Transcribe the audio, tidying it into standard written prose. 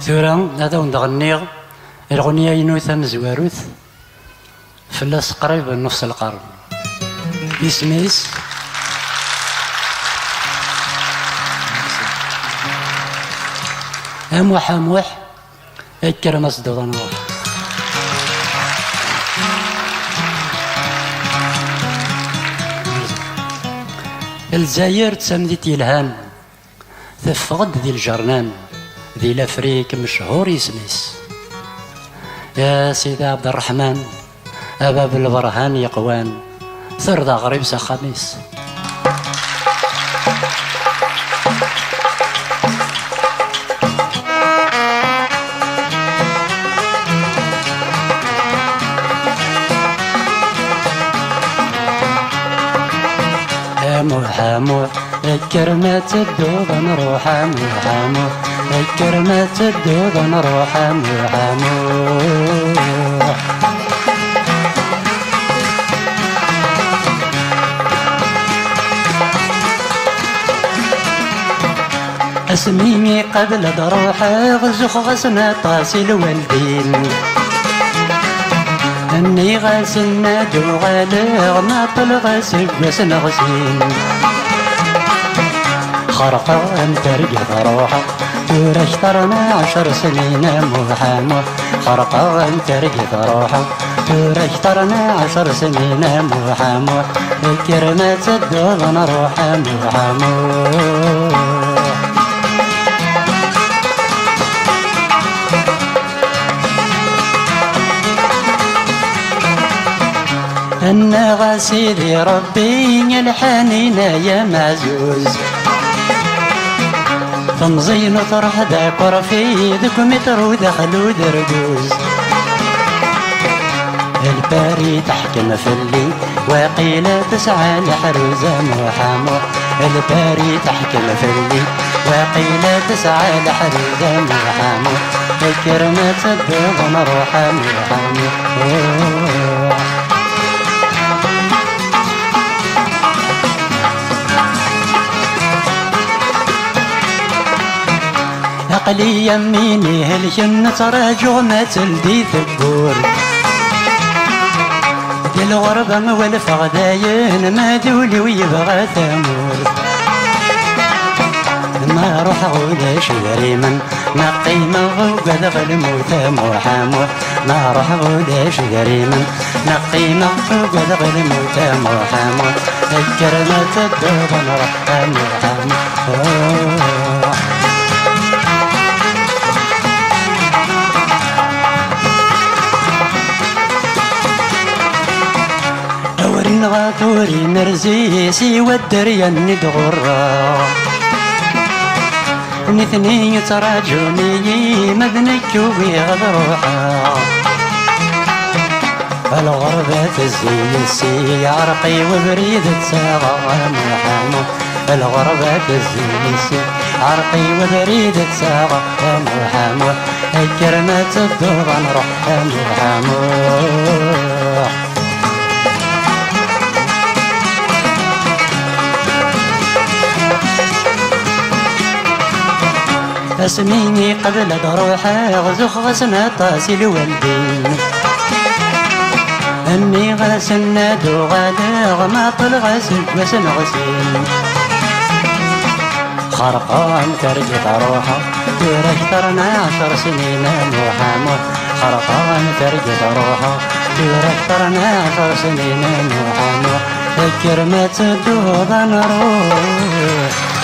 ثورة هذا ونغنيغ الأغنية ينوثا مزواروث فلاس قريب نص القرن يسميس أموح أموح الكرم أصدوضان الجزائر تسمدت يلهان تفقد ذي الجرنان ذي الافريك مشهور يسميس يا سيدي عبد الرحمن أباب البرهان يقوان ثرضى غريب سخميس حامو الكرمات الدوب نروح حامو الكرمات الدوب نروح حامو اسميني قبل دروح غزخ غسنا طاسي الوالدين اني غاسنا دو غالغ ما طلغ سقوس نغسين خرقة انترقى روحة تورا اشترنا 10 سنين محامو خرقة انترقى روحة تورا اشترنا 10 سنين محامو الكرمات الدوب نروح محامو أنا غسيدي ربي الحنين يا معزوز تمزين وطرح داك ورفي ذك متر ودخلو درجوز الباري تحكم في اللي وقيل تسعى لحروزة محامو الباري تحكم في اللي وقيل تسعى لحروزة محامو الكرمات الدوب نروح محامو عقلي يميني هالجنة تراجع ما تلدي ثبور دي الغربة والفغداين ما ذولي ويبغى ثمور ما روح غوداش غريما ما قيمة وقد غلموت محامو ما روح غوداش غريما ما قيمة وقد غلموت محامو الكرمات الدوب نروح محامو غاثوري مرزيسي والدريا ندغرا نثني تراجوني مذنك وبيغضروحا الغربة الزيسي عرقي وبريد تساغى محامو الغربة الزيسي عرقي وبريد تساغى محامو الكرمات الدوب نروح محامو اسميني قبل دروحة غزخ غسنا طاسي الوالدين اني غسنا دو غالغ ما طلغ سقوس نغسين خرقان ترجت روحة تورا اشترنا 10 سنين محامو خرقان ترجت روحة تورا اشترنا 10 سنين محامو الكرمات الدوب نروح